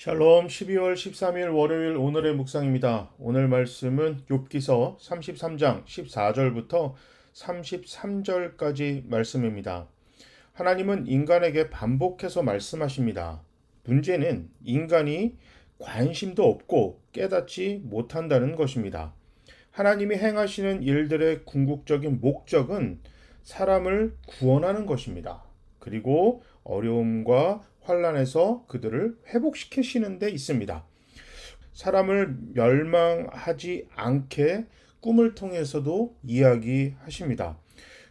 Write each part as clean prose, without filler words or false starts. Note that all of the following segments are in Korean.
샬롬 12월 13일 월요일 오늘의 묵상입니다. 오늘 말씀은 욥기서 33장 14절부터 33절까지 말씀입니다. 하나님은 인간에게 반복해서 말씀하십니다. 문제는 인간이 관심도 없고 깨닫지 못한다는 것입니다. 하나님이 행하시는 일들의 궁극적인 목적은 사람을 구원하는 것입니다. 그리고 어려움과 환난에서 그들을 회복시키시는 데 있습니다. 사람을 멸망하지 않게 꿈을 통해서도 이야기하십니다.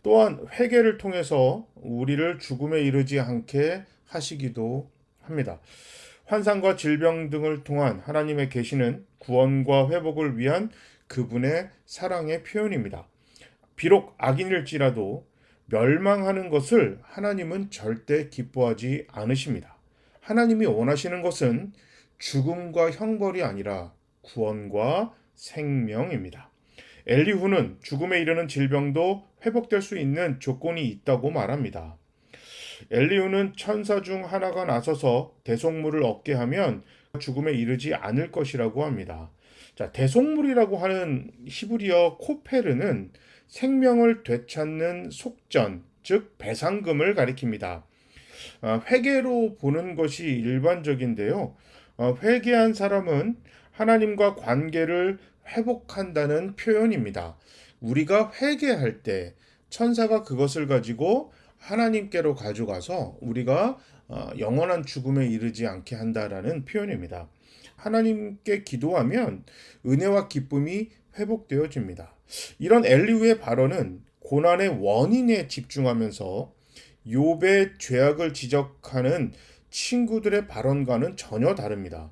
또한 회개를 통해서 우리를 죽음에 이르지 않게 하시기도 합니다. 환상과 질병 등을 통한 하나님의 계시는 구원과 회복을 위한 그분의 사랑의 표현입니다. 비록 악인일지라도 멸망하는 것을 하나님은 절대 기뻐하지 않으십니다. 하나님이 원하시는 것은 죽음과 형벌이 아니라 구원과 생명입니다. 엘리후는 죽음에 이르는 질병도 회복될 수 있는 조건이 있다고 말합니다. 엘리후는 천사 중 하나가 나서서 대속물을 얻게 하면 죽음에 이르지 않을 것이라고 합니다. 자, 대속물이라고 하는 히브리어 코페르는 생명을 되찾는 속전, 즉 배상금을 가리킵니다. 회개로 보는 것이 일반적인데요. 회개한 사람은 하나님과 관계를 회복한다는 표현입니다. 우리가 회개할 때 천사가 그것을 가지고 하나님께로 가져가서 우리가 영원한 죽음에 이르지 않게 한다라는 표현입니다. 하나님께 기도하면 은혜와 기쁨이 회복되어집니다. 이런 엘리후의 발언은 고난의 원인에 집중하면서 욥의 죄악을 지적하는 친구들의 발언과는 전혀 다릅니다.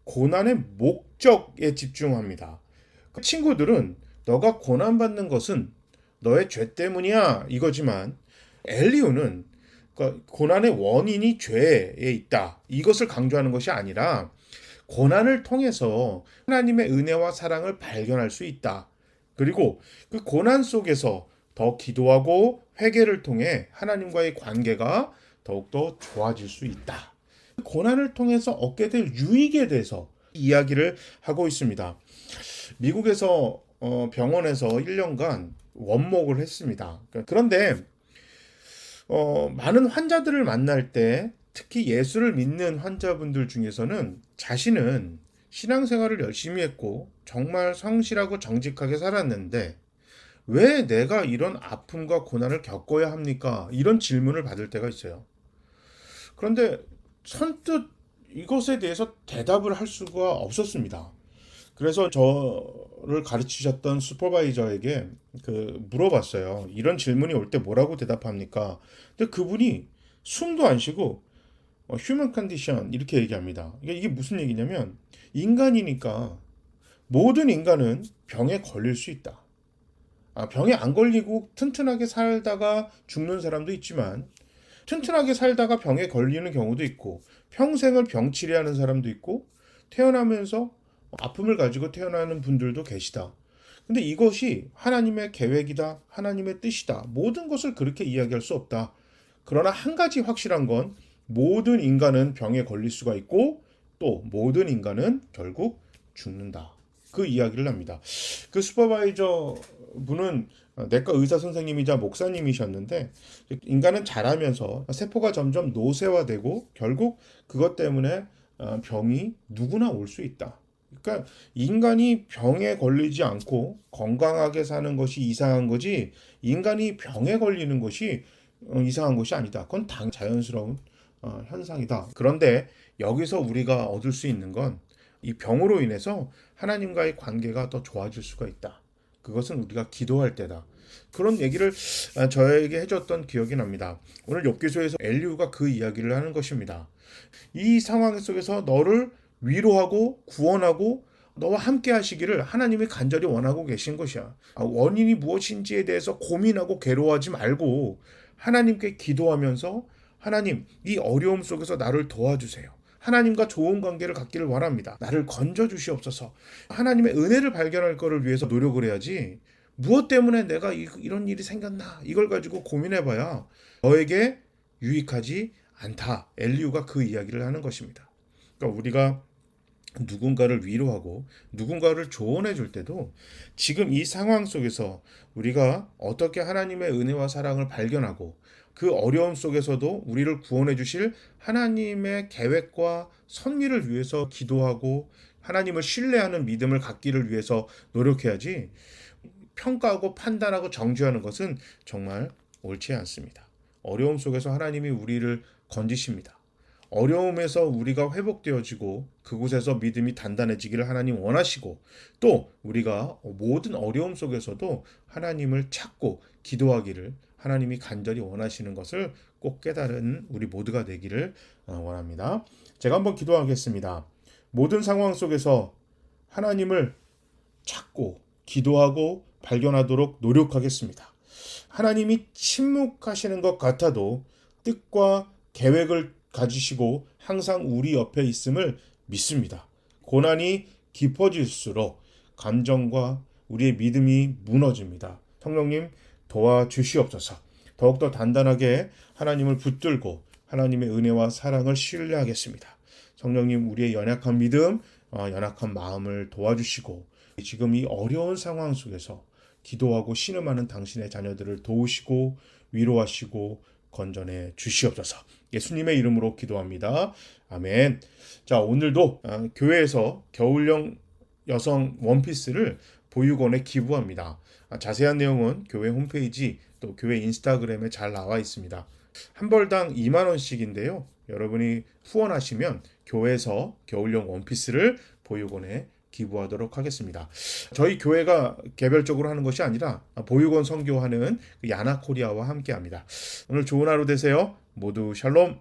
고난의 목적에 집중합니다. 그 친구들은 너가 고난받는 것은 너의 죄 때문이야 이거지만 엘리후는 고난의 원인이 죄에 있다 이것을 강조하는 것이 아니라 고난을 통해서 하나님의 은혜와 사랑을 발견할 수 있다. 그리고 그 고난 속에서 더 기도하고 회개를 통해 하나님과의 관계가 더욱더 좋아질 수 있다. 고난을 통해서 얻게 될 유익에 대해서 이야기를 하고 있습니다. 미국에서 병원에서 1년간 원목을 했습니다. 그런데 많은 환자들을 만날 때 특히 예수를 믿는 환자분들 중에서는 자신은 신앙생활을 열심히 했고 정말 성실하고 정직하게 살았는데 왜 내가 이런 아픔과 고난을 겪어야 합니까? 이런 질문을 받을 때가 있어요. 그런데 선뜻 이것에 대해서 대답을 할 수가 없었습니다. 그래서 저를 가르치셨던 슈퍼바이저에게 물어봤어요. 이런 질문이 올 때 뭐라고 대답합니까? 근데 그분이 숨도 안 쉬고 휴먼 컨디션 이렇게 얘기합니다. 이게 무슨 얘기냐면 인간이니까 모든 인간은 병에 걸릴 수 있다. 병에 안 걸리고 튼튼하게 살다가 죽는 사람도 있지만 튼튼하게 살다가 병에 걸리는 경우도 있고 평생을 병치레하는 사람도 있고 태어나면서 아픔을 가지고 태어나는 분들도 계시다. 근데 이것이 하나님의 계획이다. 하나님의 뜻이다. 모든 것을 그렇게 이야기할 수 없다. 그러나 한 가지 확실한 건 모든 인간은 병에 걸릴 수가 있고 또 모든 인간은 결국 죽는다. 그 이야기를 합니다. 그 슈퍼바이저 분은 내과 의사 선생님이자 목사님이셨는데 인간은 자라면서 세포가 점점 노쇠화되고 결국 그것 때문에 병이 누구나 올 수 있다. 그러니까 인간이 병에 걸리지 않고 건강하게 사는 것이 이상한 거지 인간이 병에 걸리는 것이 이상한 것이 아니다. 그건 자연스러운 현상이다. 그런데 여기서 우리가 얻을 수 있는 건 이 병으로 인해서 하나님과의 관계가 더 좋아질 수가 있다. 그것은 우리가 기도할 때다. 그런 얘기를 저에게 해줬던 기억이 납니다. 오늘 욥기서에서 엘리후가 그 이야기를 하는 것입니다. 이 상황 속에서 너를 위로하고 구원하고 너와 함께 하시기를 하나님이 간절히 원하고 계신 것이야. 원인이 무엇인지에 대해서 고민하고 괴로워하지 말고 하나님께 기도하면서 하나님, 이 어려움 속에서 나를 도와주세요. 하나님과 좋은 관계를 갖기를 원합니다. 나를 건져 주시옵소서. 하나님의 은혜를 발견할 것을 위해서 노력을 해야지. 무엇 때문에 내가 이런 일이 생겼나? 이걸 가지고 고민해봐야 너에게 유익하지 않다. 엘리후가 그 이야기를 하는 것입니다. 그러니까 우리가 누군가를 위로하고 누군가를 조언해 줄 때도 지금 이 상황 속에서 우리가 어떻게 하나님의 은혜와 사랑을 발견하고 그 어려움 속에서도 우리를 구원해 주실 하나님의 계획과 섭리를 위해서 기도하고 하나님을 신뢰하는 믿음을 갖기를 위해서 노력해야지, 평가하고 판단하고 정죄하는 것은 정말 옳지 않습니다. 어려움 속에서 하나님이 우리를 건지십니다. 어려움에서 우리가 회복되어지고 그곳에서 믿음이 단단해지기를 하나님 원하시고, 또 우리가 모든 어려움 속에서도 하나님을 찾고 기도하기를 하나님이 간절히 원하시는 것을 꼭 깨달은 우리 모두가 되기를 원합니다. 제가 한번 기도하겠습니다. 모든 상황 속에서 하나님을 찾고 기도하고 발견하도록 노력하겠습니다. 하나님이 침묵하시는 것 같아도 뜻과 계획을 가지시고 항상 우리 옆에 있음을 믿습니다. 고난이 깊어질수록 감정과 우리의 믿음이 무너집니다. 성령님 도와주시옵소서. 더욱더 단단하게 하나님을 붙들고 하나님의 은혜와 사랑을 신뢰하겠습니다. 성령님 우리의 연약한 믿음, 연약한 마음을 도와주시고 지금 이 어려운 상황 속에서 기도하고 신음하는 당신의 자녀들을 도우시고 위로하시고 건전해 주시옵소서. 예수님의 이름으로 기도합니다. 아멘. 자, 오늘도 교회에서 겨울용 여성 원피스를 보육원에 기부합니다. 자세한 내용은 교회 홈페이지 또 교회 인스타그램에 잘 나와 있습니다. 한 벌당 2만 원씩인데요. 여러분이 후원하시면 교회에서 겨울용 원피스를 보육원에 기부하도록 하겠습니다. 저희 교회가 개별적으로 하는 것이 아니라 보육원 선교하는 야나코리아와 함께합니다. 오늘 좋은 하루 되세요. 모두 샬롬.